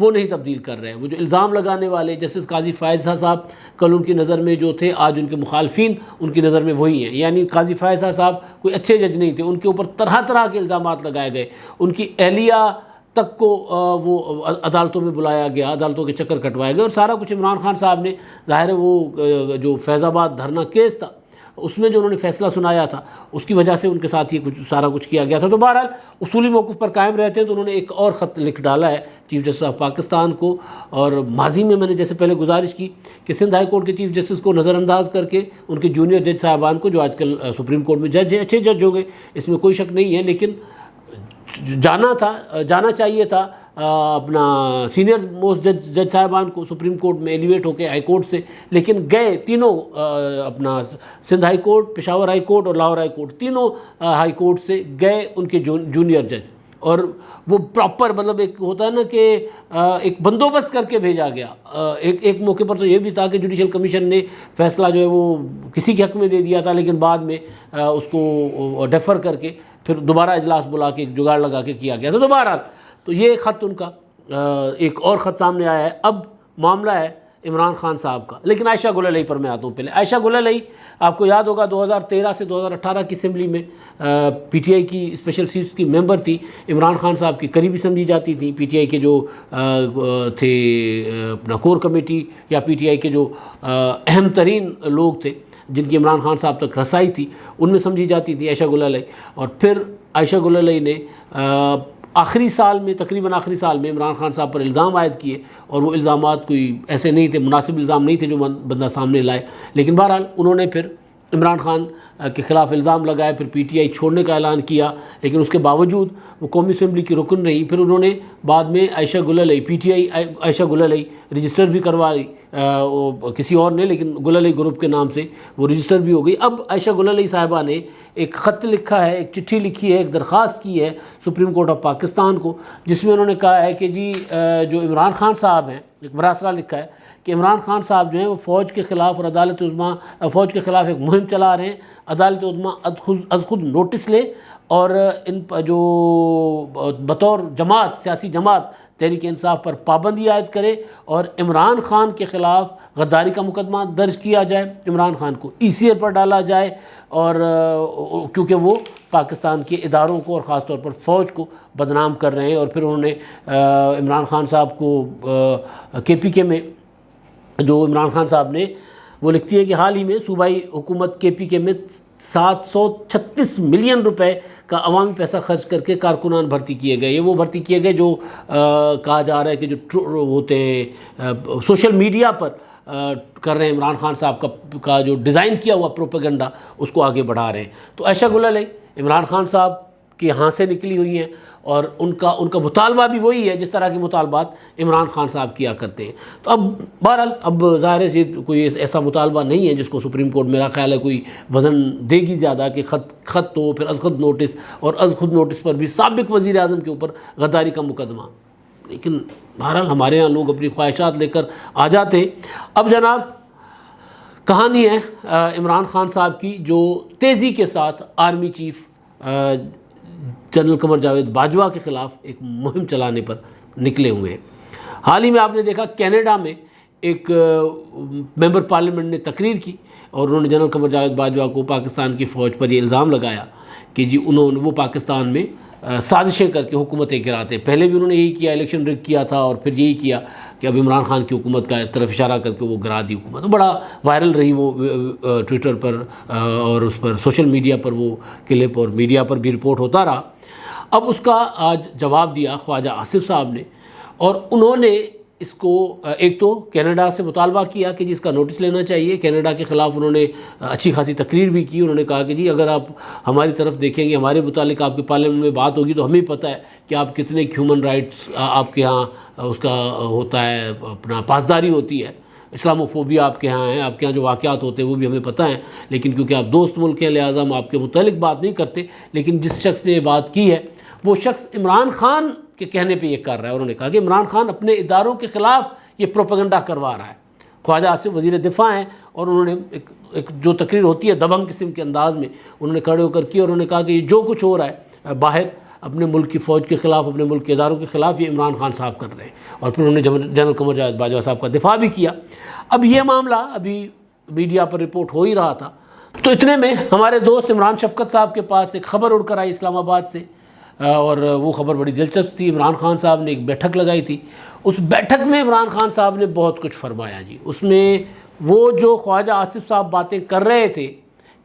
وہ نہیں تبدیل کر رہے ہیں. وہ جو الزام لگانے والے جسٹس قاضی فائز صاحب کل ان کی نظر میں جو تھے، آج ان کے مخالفین ان کی نظر میں وہی ہیں. یعنی قاضی فائز صاحب کوئی اچھے جج نہیں تھے، ان کے اوپر طرح طرح کے الزامات لگائے گئے، ان کی اہلیہ تک کو وہ عدالتوں میں بلایا گیا، عدالتوں کے چکر کٹوائے گئے، اور سارا کچھ عمران خان صاحب نے ظاہر ہے وہ جو فیض آباد دھرنا کیس تھا اس میں جو انہوں نے فیصلہ سنایا تھا اس کی وجہ سے ان کے ساتھ یہ سارا کچھ کیا گیا تھا. تو بہرحال اصولی موقف پر قائم رہتے ہیں. تو انہوں نے ایک اور خط لکھ ڈالا ہے چیف جسٹس آف پاکستان کو، اور ماضی میں نے جیسے پہلے گزارش کی کہ سندھ ہائی کورٹ کے چیف جسٹس کو نظر انداز کر کے ان کے جونیئر جج صاحبان کو جو آج کل سپریم کورٹ میں جج ہیں، اچھے جج ہو گئے، اس میں کوئی شک نہیں ہے، لیکن جانا چاہیے تھا اپنا سینئر موسٹ جج صاحبان کو سپریم کورٹ میں ایلیویٹ ہو کے ہائی کورٹ سے، لیکن گئے تینوں اپنا Sindh high court, Peshawar high court اور لاہور ہائی کورٹ، تینوں ہائی کورٹ سے گئے ان کے جونیئر جج، اور وہ پراپر مطلب ایک ہوتا ہے نا کہ ایک بندوبست کر کے بھیجا گیا. ایک موقع پر تو یہ بھی تھا کہ جوڈیشل کمیشن نے فیصلہ جو ہے وہ کسی کے حق میں دے دیا تھا، لیکن بعد میں اس کو ڈیفر کر کے پھر دوبارہ اجلاس بلا کے جگاڑ لگا کے کیا گیا تھا. تو بہرحال تو یہ خط ان کا، ایک اور خط سامنے آیا ہے. اب معاملہ ہے عمران خان صاحب کا. لیکن عائشہ گل علیہ پر میں آتا ہوں. پہلے عائشہ گل علیہ آپ کو یاد ہوگا 2013 سے 2018 کی اسمبلی میں پی ٹی آئی کی اسپیشل سیٹس کی ممبر تھی، عمران خان صاحب کی قریبی سمجھی جاتی تھی. پی ٹی آئی کے جو تھے اپنا کور کمیٹی یا پی ٹی آئی کے جو اہم ترین لوگ تھے جن کی عمران خان صاحب تک رسائی تھی، ان میں سمجھی جاتی تھی عائشہ گل علیہ. اور پھر عائشہ گل علیہ نے آخری سال میں، تقریباً آخری سال میں عمران خان صاحب پر الزام عائد کیے، اور وہ الزامات کوئی ایسے نہیں تھے، مناسب الزام نہیں تھے جو بندہ سامنے لائے. لیکن بہرحال انہوں نے پھر عمران خان کے خلاف الزام لگائے، پھر پی ٹی آئی چھوڑنے کا اعلان کیا، لیکن اس کے باوجود وہ قومی اسمبلی کی رکن رہی. پھر انہوں نے بعد میں عائشہ گل علیہ، پی ٹی آئی عائشہ گل علیہ رجسٹر بھی کروائی کسی اور نے، لیکن گل علیہ گروپ کے نام سے وہ رجسٹر بھی ہو گئی. اب عائشہ گل علیہ صاحبہ نے ایک خط لکھا ہے، ایک چٹھی لکھی ہے، ایک درخواست کی ہے سپریم کورٹ آف پاکستان کو، جس میں انہوں نے کہا ہے کہ جی جو عمران خان صاحب ہیں، ایک مراسلہ لکھا ہے کہ عمران خان صاحب جو ہیں وہ فوج کے خلاف اور عدالت عظمیٰ فوج کے خلاف ایک مہم چلا رہے ہیں. عدالت عظمیٰ از خود نوٹس لے اور ان جو بطور جماعت، سیاسی جماعت تحریک انصاف پر پابندی عائد کرے، اور عمران خان کے خلاف غداری کا مقدمہ درج کیا جائے، عمران خان کو ای سی اے پر ڈالا جائے، اور کیونکہ وہ پاکستان کے اداروں کو اور خاص طور پر فوج کو بدنام کر رہے ہیں. اور پھر انہوں نے عمران خان صاحب کو کے پی کے میں جو عمران خان صاحب نے وہ لکھتی ہے کہ حال ہی میں صوبائی حکومت کے پی کے میں 736 ملین روپے کا عوامی پیسہ خرچ کر کے کارکنان بھرتی کیے گئے. یہ وہ بھرتی کیے گئے جو کہا جا رہا ہے کہ جو ہوتے ہیں سوشل میڈیا پر کر رہے ہیں، عمران خان صاحب کا جو ڈیزائن کیا ہوا پروپیگنڈا اس کو آگے بڑھا رہے ہیں. تو عائشہ گل علیہ عمران خان صاحب کے یہاں سے نکلی ہوئی ہیں، اور ان کا مطالبہ بھی وہی ہے جس طرح کے مطالبات عمران خان صاحب کیا کرتے ہیں. تو اب بہرحال اب ظاہر ہے کوئی ایسا مطالبہ نہیں ہے جس کو سپریم کورٹ میرا خیال ہے کوئی وزن دے گی زیادہ کہ خط ہو، پھر از خود نوٹس، اور از خود نوٹس پر بھی سابق وزیر اعظم کے اوپر غداری کا مقدمہ. لیکن بہرحال ہمارے ہاں لوگ اپنی خواہشات لے کر آ جاتے ہیں. اب جناب کہانی ہے عمران خان صاحب کی، جو تیزی کے ساتھ army chief general Qamar Javed Bajwa کے خلاف ایک مہم چلانے پر نکلے ہوئے ہیں. حال ہی میں آپ نے دیکھا کینیڈا میں ایک ممبر پارلیمنٹ نے تقریر کی، اور انہوں نے جنرل قمر جاوید باجوہ کو پاکستان کی فوج پر یہ الزام لگایا کہ جی وہ پاکستان میں سازشیں کر کے حکومتیں گراتے ہیں. پہلے بھی انہوں نے یہی کیا، الیکشن رگ کیا تھا، اور پھر یہی کیا کہ اب عمران خان کی حکومت کا طرف اشارہ کر کے وہ گرا دی حکومت. بڑا وائرل رہی وہ ٹویٹر پر اور اس پر سوشل میڈیا پر وہ کلپ، اور میڈیا پر بھی رپورٹ ہوتا رہا. اب اس کا آج جواب دیا خواجہ آصف صاحب نے، اور انہوں نے اس کو ایک تو کینیڈا سے مطالبہ کیا کہ جی اس کا نوٹس لینا چاہیے. کینیڈا کے خلاف انہوں نے اچھی خاصی تقریر بھی کی. انہوں نے کہا کہ جی اگر آپ ہماری طرف دیکھیں گے، ہمارے متعلق آپ کے پارلیمنٹ میں بات ہوگی تو ہمیں پتہ ہے کہ آپ کتنے ہیومن رائٹس آپ کے ہاں اس کا ہوتا ہے، اپنا پاسداری ہوتی ہے، اسلاموفوبیا آپ کے ہاں ہے، آپ کے ہاں جو واقعات ہوتے ہیں وہ بھی ہمیں پتہ ہیں. لیکن کیونکہ آپ دوست ملک ہیں لہٰذا ہم آپ کے متعلق بات نہیں کرتے. لیکن جس شخص نے یہ بات کی ہے وہ شخص عمران خان کے کہنے پہ یہ کر رہا ہے. انہوں نے کہا کہ عمران خان اپنے اداروں کے خلاف یہ پروپیگنڈا کروا رہا ہے. خواجہ آصف وزیر دفاع ہیں، اور انہوں نے ایک جو تقریر ہوتی ہے دبنگ قسم کے انداز میں انہوں نے کھڑے ہو کر کی، اور انہوں نے کہا کہ یہ جو کچھ ہو رہا ہے باہر اپنے ملک کی فوج کے خلاف، اپنے ملک کے اداروں کے خلاف یہ عمران خان صاحب کر رہے ہیں، اور پھر انہوں نے جنرل قمر جاوید باجوہ صاحب کا دفاع بھی کیا۔ اب یہ معاملہ ابھی میڈیا پر رپورٹ ہو ہی رہا تھا، تو اتنے میں ہمارے دوست عمران شفقت صاحب کے پاس ایک خبر اڑ کر آئی اسلام آباد سے، اور وہ خبر بڑی دلچسپ تھی۔ عمران خان صاحب نے ایک بیٹھک لگائی تھی، اس بیٹھک میں عمران خان صاحب نے بہت کچھ فرمایا جی۔ اس میں وہ جو خواجہ آصف صاحب باتیں کر رہے تھے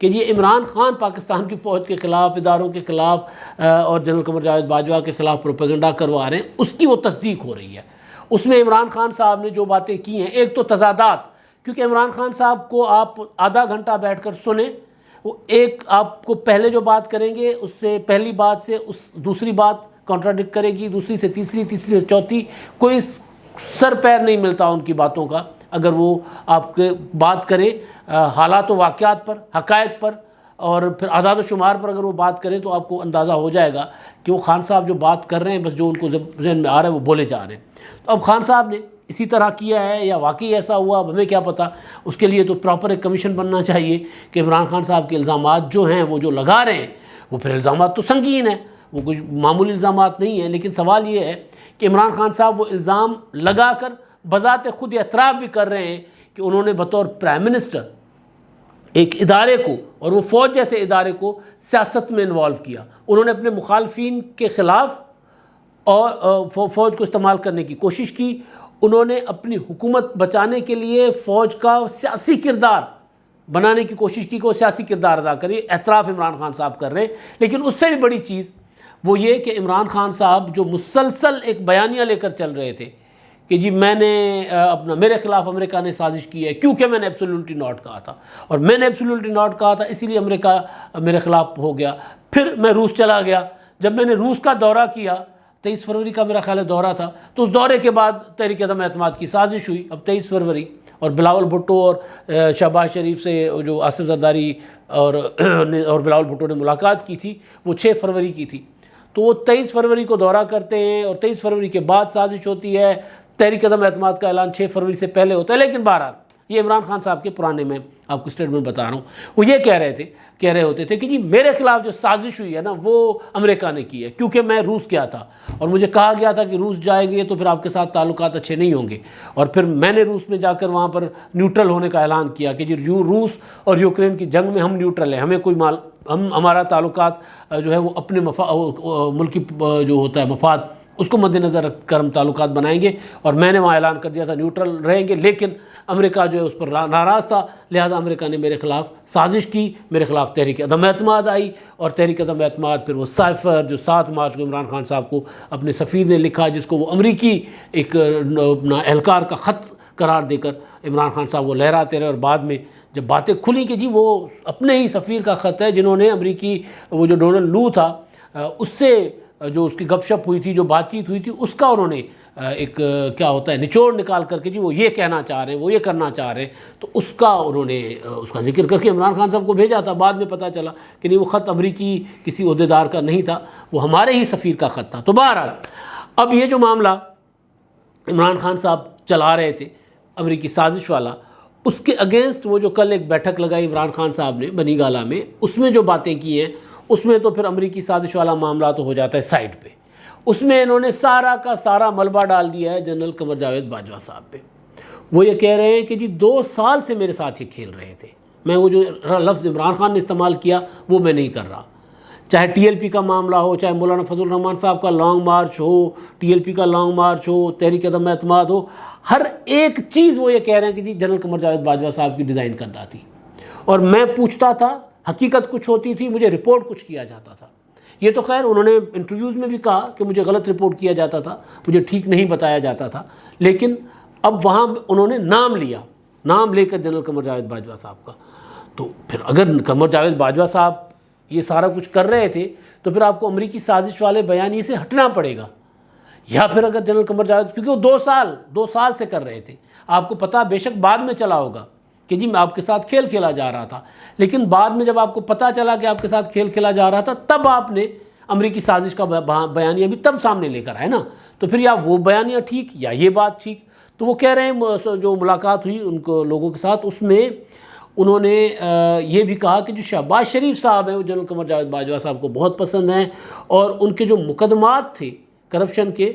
کہ یہ عمران خان پاکستان کی فوج کے خلاف، اداروں کے خلاف اور جنرل قمر جاوید باجوہ کے خلاف پروپیگنڈا کروا رہے ہیں، اس کی وہ تصدیق ہو رہی ہے۔ اس میں عمران خان صاحب نے جو باتیں کی ہیں، ایک تو تضادات، کیونکہ عمران خان صاحب کو آپ آدھا گھنٹہ بیٹھ کر سنیں، وہ ایک آپ کو پہلے جو بات کریں گے اس سے پہلی بات سے اس دوسری بات کانٹراڈکٹ کرے گی، دوسری سے تیسری، تیسری سے چوتھی، کوئی سر پیر نہیں ملتا ان کی باتوں کا۔ اگر وہ آپ کے بات کریں حالات و واقعات پر، حقائق پر، اور پھر اعداد و شمار پر اگر وہ بات کریں تو آپ کو اندازہ ہو جائے گا کہ وہ خان صاحب جو بات کر رہے ہیں بس جو ان کو ذہن میں آ رہا ہے وہ بولے جا رہے ہیں۔ تو اب خان صاحب نے اسی طرح کیا ہے یا واقعی ایسا ہوا، اب ہمیں کیا پتہ۔ اس کے لیے تو پراپر ایک کمیشن بننا چاہیے کہ عمران خان صاحب کے الزامات جو ہیں وہ جو لگا رہے ہیں وہ پھر الزامات تو سنگین ہیں، وہ کچھ معمولی الزامات نہیں ہیں، لیکن سوال یہ ہے کہ عمران خان صاحب وہ الزام لگا کر بذات خود اعتراف بھی کر رہے ہیں کہ انہوں نے بطور پرائم منسٹر ایک ادارے کو، اور وہ فوج جیسے ادارے کو، سیاست میں انوالو کیا۔ انہوں نے اپنے مخالفین کے خلاف اور فوج کو استعمال کرنے کی کوشش کی، انہوں نے اپنی حکومت بچانے کے لیے فوج کا سیاسی کردار بنانے کی کوشش کی کہ وہ سیاسی کردار ادا کرے۔ اعتراف عمران خان صاحب کر رہے ہیں، لیکن اس سے بھی بڑی چیز وہ یہ کہ عمران خان صاحب جو مسلسل ایک بیانیہ لے کر چل رہے تھے کہ جی میں نے میرے خلاف امریکہ نے سازش کی ہے کیونکہ میں نے ایبسولوٹلی ناٹ کہا تھا، اور میں نے ایبسولوٹلی ناٹ کہا تھا اسی لیے امریکہ میرے خلاف ہو گیا۔ پھر میں روس چلا گیا، جب میں نے روس کا دورہ کیا، 23 فروری کا میرا خیال ہے دورہ تھا، تو اس دورے کے بعد تحریک عدم اعتماد کی سازش ہوئی۔ اب 23 فروری اور بلاول بھٹو اور شہباز شریف سے جو آصف زرداری اور بلاول بھٹو نے ملاقات کی تھی وہ 6 فروری کی تھی، تو وہ 23 فروری کو دورہ کرتے ہیں اور 23 فروری کے بعد سازش ہوتی ہے۔ تحریک عدم اعتماد کا اعلان 6 فروری سے پہلے ہوتا ہے، لیکن بہرحال یہ عمران خان صاحب کے پرانے میں آپ کو اسٹیٹمنٹ بتا رہا ہوں، وہ یہ کہہ رہے ہوتے تھے کہ جی میرے خلاف جو سازش ہوئی ہے نا وہ امریکہ نے کی ہے، کیونکہ میں روس گیا تھا اور مجھے کہا گیا تھا کہ روس جائے گے تو پھر آپ کے ساتھ تعلقات اچھے نہیں ہوں گے، اور پھر میں نے روس میں جا کر وہاں پر نیوٹرل ہونے کا اعلان کیا کہ جی روس اور یوکرین کی جنگ میں ہم نیوٹرل ہیں، ہمیں کوئی ہمارا تعلقات جو ہے وہ اپنے ملکی جو ہوتا ہے مفاد اس کو مد نظر رکھ کر ہم تعلقات بنائیں گے، اور میں نے وہاں اعلان کر دیا تھا نیوٹرل رہیں گے، لیکن امریکہ جو ہے اس پر ناراض تھا، لہٰذا امریکہ نے میرے خلاف سازش کی، میرے خلاف تحریک عدم اعتماد آئی، اور تحریک عدم اعتماد پھر وہ سائفر جو 7 مارچ کو عمران خان صاحب کو اپنے سفیر نے لکھا، جس کو وہ امریکی ایک اپنا اہلکار کا خط قرار دے کر عمران خان صاحب وہ لہراتے رہے، اور بعد میں جب باتیں کھلی کہ جی وہ اپنے ہی سفیر کا خط ہے جنہوں نے امریکی وہ جو ڈونلڈ لو تھا اس سے جو اس کی گپ شپ ہوئی تھی، جو بات چیت ہوئی تھی، اس کا انہوں نے ایک کیا ہوتا ہے نچوڑ نکال کر کے جی وہ یہ کہنا چاہ رہے ہیں، وہ یہ کرنا چاہ رہے ہیں، تو اس کا انہوں نے اس کا ذکر کر کے عمران خان صاحب کو بھیجا تھا۔ بعد میں پتہ چلا کہ نہیں وہ خط امریکی کسی عہدیدار کا نہیں تھا، وہ ہمارے ہی سفیر کا خط تھا۔ تو بہرحال اب یہ جو معاملہ عمران خان صاحب چلا رہے تھے امریکی سازش والا، اس کے اگینسٹ وہ جو کل ایک بیٹھک لگائی عمران خان صاحب نے بنی گالہ میں، اس میں جو باتیں کی ہیں اس میں تو پھر امریکی سازش والا معاملہ تو ہو جاتا ہے سائڈ پہ، اس میں انہوں نے سارا کا سارا ملبہ ڈال دیا ہے جنرل قمر جاوید باجوہ صاحب پہ۔ وہ یہ کہہ رہے ہیں کہ جی 2 سال سے میرے ساتھ یہ کھیل رہے تھے، میں وہ جو لفظ عمران خان نے استعمال کیا وہ میں نہیں کر رہا، چاہے ٹی ایل پی کا معاملہ ہو، چاہے مولانا فضل الرحمان صاحب کا لانگ مارچ ہو، ٹی ایل پی کا لانگ مارچ ہو، تحریک عدم اعتماد ہو، ہر ایک چیز وہ یہ کہہ رہے ہیں کہ جی جنرل قمر جاوید باجوہ صاحب کی ڈیزائن کردہ تھی، اور میں پوچھتا تھا، حقیقت کچھ ہوتی تھی، مجھے رپورٹ کچھ کیا جاتا تھا۔ یہ تو خیر انہوں نے انٹرویوز میں بھی کہا کہ مجھے غلط رپورٹ کیا جاتا تھا، مجھے ٹھیک نہیں بتایا جاتا تھا، لیکن اب وہاں انہوں نے نام لے کر جنرل قمر جاوید باجوہ صاحب کا، تو پھر اگر قمر جاوید باجوہ صاحب یہ سارا کچھ کر رہے تھے تو پھر آپ کو امریکی سازش والے بیانیے سے ہٹنا پڑے گا، یا پھر اگر جنرل قمر جاوید، کیونکہ وہ 2 سال سے کر رہے تھے، آپ کو پتہ بے شک بعد میں چلا ہوگا کہ جی میں آپ کے ساتھ کھیل کھیلا جا رہا تھا، لیکن بعد میں جب آپ کو پتہ چلا کہ آپ کے ساتھ کھیل کھیلا جا رہا تھا تب آپ نے امریکی سازش کا بیانیہ بھی تب سامنے لے کر آئے نا، تو پھر یا وہ بیانیہ ٹھیک یا یہ بات ٹھیک۔ تو وہ کہہ رہے ہیں جو ملاقات ہوئی ان کو لوگوں کے ساتھ، اس میں انہوں نے یہ بھی کہا کہ جو شہباز شریف صاحب ہیں وہ جنرل قمر جاوید باجوہ صاحب کو بہت پسند ہیں، اور ان کے جو مقدمات تھے کرپشن کے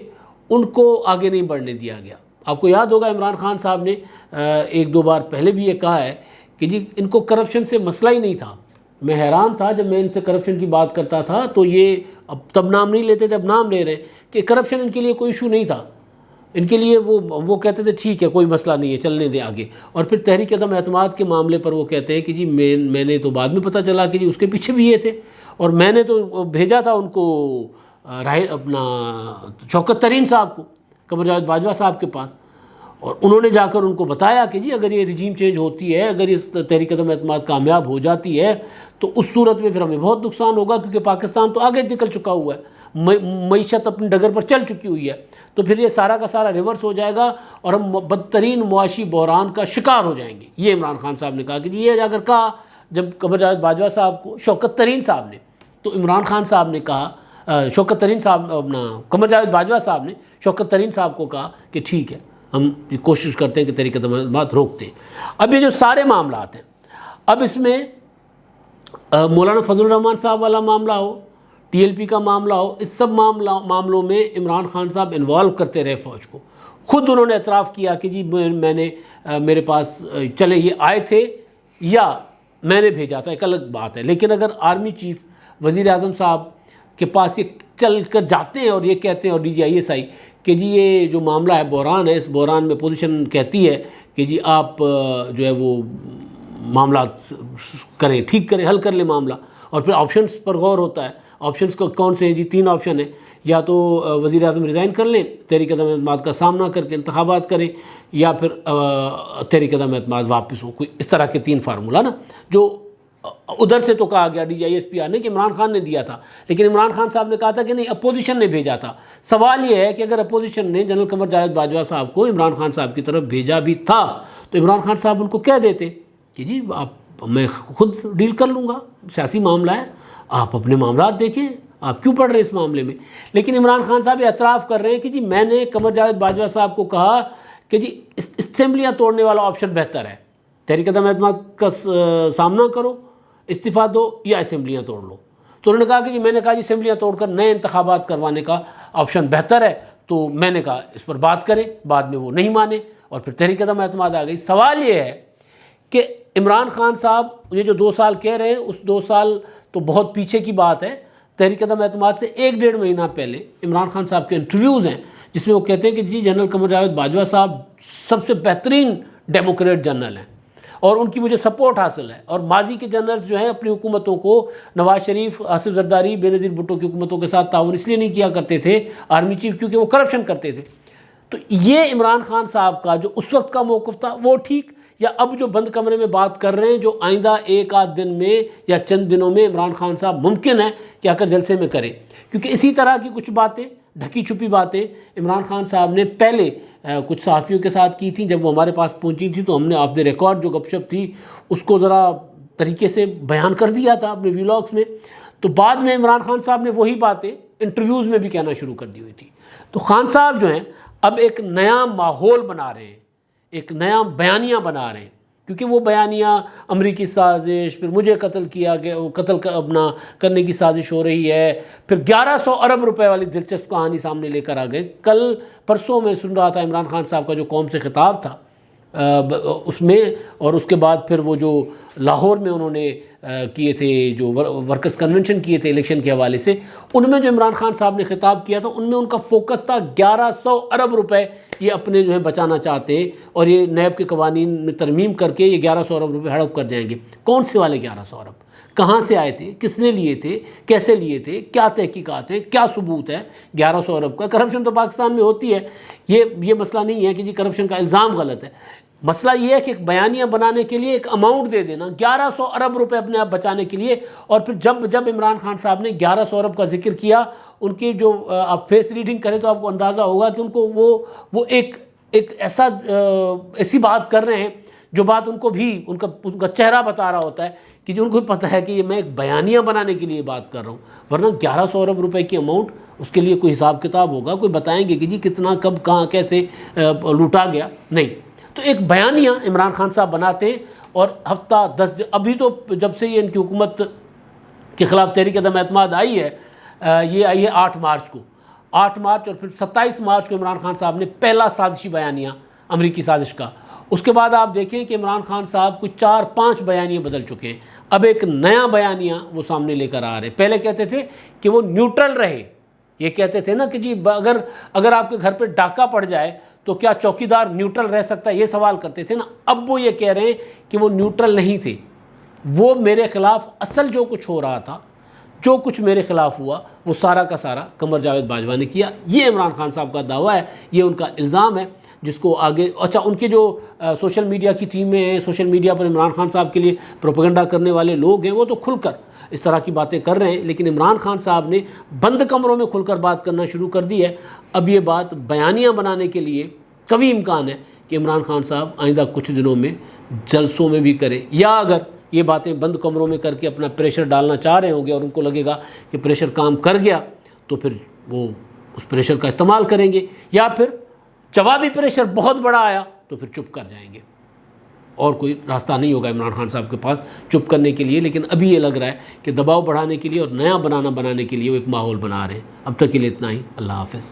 ان کو آگے نہیں بڑھنے دیا گیا۔ آپ کو یاد ہوگا عمران خان صاحب نے ایک دو بار پہلے بھی یہ کہا ہے کہ جی ان کو کرپشن سے مسئلہ ہی نہیں تھا۔ میں حیران تھا جب میں ان سے کرپشن کی بات کرتا تھا تو یہ اب تب نام نہیں لیتے تھے، اب نام لے رہے ہیں کہ کرپشن ان کے لیے کوئی ایشو نہیں تھا۔ ان کے لیے وہ کہتے تھے ٹھیک ہے کوئی مسئلہ نہیں ہے، چلنے دیں آگے۔ اور پھر تحریک عدم اعتماد کے معاملے پر وہ کہتے ہیں کہ جی میں نے تو بعد میں پتہ چلا کہ جی اس کے پیچھے بھی یہ تھے، اور میں نے تو بھیجا تھا ان کو اپنا شوکت ترین صاحب کو، قمر جاوید باجوہ صاحب کے پاس، اور انہوں نے جا کر ان کو بتایا کہ جی اگر یہ رجیم چینج ہوتی ہے، اگر اس تحریک عدم اعتماد کامیاب ہو جاتی ہے تو اس صورت میں پھر ہمیں بہت نقصان ہوگا، کیونکہ پاکستان تو آگے نکل چکا ہوا ہے، معیشت اپنی ڈگر پر چل چکی ہوئی ہے، تو پھر یہ سارا کا سارا ریورس ہو جائے گا اور ہم بدترین معاشی بحران کا شکار ہو جائیں گے۔ یہ عمران خان صاحب نے کہا کہ جی یہ اگر کہا جب قمر جاوید باجوہ صاحب کو شوکت ترین صاحب نے، تو عمران خان صاحب نے کہا شوکت ترین صاحب اپنا قمر جاوید باجوہ صاحب نے شوکت ترین صاحب کو کہا کہ ٹھیک ہے ہم کوشش کرتے ہیں کہ تحریک عدم اعتماد روکتے ہیں۔ اب یہ جو سارے معاملات ہیں، اب اس میں مولانا فضل الرحمان صاحب والا معاملہ ہو، ٹی ایل پی کا معاملہ ہو، اس سب معاملوں میں عمران خان صاحب انوالو کرتے رہے فوج کو۔ خود انہوں نے اعتراف کیا کہ جی میں نے میرے پاس چلے یہ آئے تھے یا میں نے بھیجا تھا، ایک الگ بات ہے، لیکن اگر آرمی چیف وزیر اعظم صاحب کے پاس یہ چل کر جاتے ہیں اور یہ کہتے ہیں، اور D G I S I کہ جی یہ جو معاملہ ہے بحران ہے، اس بحران میں پوزیشن کہتی ہے کہ جی آپ جو ہے وہ معاملات کریں، ٹھیک کریں، حل کر لیں معاملہ، اور پھر آپشنز پر غور ہوتا ہے۔ آپشنز کون سے ہیں جی؟ 3 آپشن ہیں، یا تو وزیر اعظم ریزائن کر لیں، تحریک عدم اعتماد کا سامنا کر کے انتخابات کریں، یا پھر تحریک عدم اعتماد واپس ہو، کوئی اس طرح کے 3 فارمولہ نا، جو ادھر سے تو کہا گیا D G I S P R نے کہ عمران خان نے دیا تھا، لیکن عمران خان صاحب نے کہا تھا کہ نہیں اپوزیشن نے بھیجا تھا۔ سوال یہ ہے کہ اگر اپوزیشن نے جنرل قمر جاوید باجوہ صاحب کو عمران خان صاحب کی طرف بھیجا بھی تھا تو عمران خان صاحب ان کو کہہ دیتے کہ جی آپ میں خود ڈیل کر لوں گا، سیاسی معاملہ ہے، آپ اپنے معاملات دیکھیں، آپ کیوں پڑھ رہے ہیں اس معاملے میں؟ لیکن عمران خان صاحب یہ اعتراف کر رہے ہیں کہ جی میں نے قمر جاوید باجوہ صاحب کو کہا کہ جی اسمبلیاں توڑنے والا آپشن بہتر ہے، تحریک عدم اعتماد کا سامنا کرو، استعفیٰ دو، یا اسمبلیاں توڑ لو۔ تو انہوں نے کہا کہ جی میں نے کہا جی اسمبلیاں توڑ کر نئے انتخابات کروانے کا آپشن بہتر ہے، تو میں نے کہا اس پر بات کریں، بعد میں وہ نہیں مانے اور پھر تحریک عدم اعتماد آ گئی۔ سوال یہ ہے کہ عمران خان صاحب یہ جو 2 سال کہہ رہے ہیں، اس 2 سال تو بہت پیچھے کی بات ہے۔ تحریک عدم اعتماد سے 1-1.5 مہینہ پہلے عمران خان صاحب کے انٹرویوز ہیں جس میں وہ کہتے ہیں کہ جی جنرل قمر جاوید باجوہ صاحب سب سے بہترین ڈیموکریٹ جنرل ہیں اور ان کی مجھے سپورٹ حاصل ہے، اور ماضی کے جنرلز جو ہیں اپنی حکومتوں کو نواز شریف، آصف زرداری، بینظیر بھٹو کی حکومتوں کے ساتھ تعاون اس لیے نہیں کیا کرتے تھے آرمی چیف کیونکہ وہ کرپشن کرتے تھے۔ تو یہ عمران خان صاحب کا جو اس وقت کا موقف تھا وہ ٹھیک، یا اب جو بند کمرے میں بات کر رہے ہیں جو آئندہ 1-8 دن میں یا چند دنوں میں عمران خان صاحب ممکن ہے کہ آ کر جلسے میں کریں؟ کیونکہ اسی طرح کی کچھ باتیں، ڈھکی چھپی باتیں عمران خان صاحب نے پہلے کچھ صحافیوں کے ساتھ کی تھیں جب وہ ہمارے پاس پہنچی تھی، تو ہم نے آف دی ریکارڈ جو گپ شپ تھی اس کو ذرا طریقے سے بیان کر دیا تھا اپنے ویلاگس میں۔ تو بعد میں عمران خان صاحب نے وہی باتیں انٹرویوز میں بھی کہنا شروع کر دی ہوئی تھی۔ تو خان صاحب جو ہیں اب ایک نیا ماحول بنا رہے ہیں، ایک نیا بیانیہ بنا رہے ہیں، کیونکہ وہ بیانیہ امریکی سازش، پھر مجھے قتل کیا گیا، قتل اپنا کرنے کی سازش ہو رہی ہے، پھر 1100 ارب روپے والی دلچسپ کہانی سامنے لے کر آ گئے۔ کل پرسوں میں سن رہا تھا عمران خان صاحب کا جو قوم سے خطاب تھا اس میں، اور اس کے بعد پھر وہ جو لاہور میں انہوں نے کیے تھے جو ورکرز کنونشن کیے تھے الیکشن کے حوالے سے، ان میں جو عمران خان صاحب نے خطاب کیا تھا ان میں ان کا فوکس تھا 1100 ارب روپے یہ اپنے جو ہے بچانا چاہتے ہیں، اور یہ نیب کے قوانین میں ترمیم کر کے یہ 1100 ارب روپے ہڑپ کر جائیں گے۔ کون سے والے 1100 ارب؟ کہاں سے آئے تھے؟ کس نے لیے تھے؟ کیسے لیے تھے؟ کیا تحقیقات ہیں؟ کیا ثبوت ہے 1100 ارب کا؟ کرپشن تو پاکستان میں ہوتی ہے، یہ مسئلہ نہیں ہے کہ جی کرپشن کا الزام غلط ہے، مسئلہ یہ ہے کہ ایک بیانیہ بنانے کے لیے ایک اماؤنٹ دے دینا 1100 ارب روپے اپنے آپ بچانے کے لیے۔ اور پھر جب عمران خان صاحب نے 1100 ارب کا ذکر کیا، ان کی جو آپ فیس ریڈنگ کریں تو آپ کو اندازہ ہوگا کہ ان کو وہ ایک ایسی بات کر رہے ہیں جو بات ان کو بھی ان کا چہرہ بتا رہا ہوتا ہے کہ جو ان کو پتہ ہے کہ یہ میں ایک بیانیہ بنانے کے لیے بات کر رہا ہوں، ورنہ 1100 ارب روپے کی اماؤنٹ اس کے لیے کوئی حساب کتاب ہوگا، کوئی بتائیں گے کہ جی کتنا، کب، کہاں، کیسے لوٹا گیا؟ نہیں۔ تو ایک بیانیہ عمران خان صاحب بناتے ہیں اور ہفتہ 10 دن ابھی تو جب سے یہ ان کی حکومت کے خلاف تحریک عدم اعتماد آئی ہے، یہ آئی ہے 8 مارچ کو، 8 مارچ اور پھر 27 مارچ کو عمران خان صاحب نے پہلا سازشی بیانیہ امریکی سازش کا. اس کے بعد آپ دیکھیں کہ عمران خان صاحب کچھ 4-5 بیانیے بدل چکے ہیں. اب ایک نیا بیانیہ وہ سامنے لے کر آ رہے ہیں. پہلے کہتے تھے کہ وہ نیوٹرل رہے، یہ کہتے تھے نا کہ جی اگر آپ کے گھر پہ ڈاکہ پڑ جائے تو کیا چوکیدار نیوٹرل رہ سکتا ہے، یہ سوال کرتے تھے نا. اب وہ یہ کہہ رہے ہیں کہ وہ نیوٹرل نہیں تھے، وہ میرے خلاف اصل جو کچھ ہو رہا تھا، جو کچھ میرے خلاف ہوا، وہ سارا کا سارا قمر جاوید باجوہ نے کیا. یہ عمران خان صاحب کا دعویٰ ہے، یہ ان کا الزام ہے، جس کو آگے ان کے جو سوشل میڈیا کی ٹیمیں ہیں، سوشل میڈیا پر عمران خان صاحب کے لیے پروپیگنڈا کرنے والے لوگ ہیں، وہ تو کھل کر اس طرح کی باتیں کر رہے ہیں. لیکن عمران خان صاحب نے بند کمروں میں کھل کر بات کرنا شروع کر دی ہے. اب یہ بات بیانیہ بنانے کے لیے قوی امکان ہے کہ عمران خان صاحب آئندہ کچھ دنوں میں جلسوں میں بھی کریں، یا اگر یہ باتیں بند کمروں میں کر کے اپنا پریشر ڈالنا چاہ رہے ہوں گے اور ان کو لگے گا کہ پریشر کام کر گیا تو پھر وہ اس پریشر کا استعمال کریں گے، یا پھر جوابی پریشر بہت بڑا آیا تو پھر چپ کر جائیں گے. اور کوئی راستہ نہیں ہوگا عمران خان صاحب کے پاس چپ کرنے کے لیے. لیکن ابھی یہ لگ رہا ہے کہ دباؤ بڑھانے کے لیے اور نیا بنانے کے لیے وہ ایک ماحول بنا رہے ہیں. اب تک کے لیے اتنا ہی. اللہ حافظ.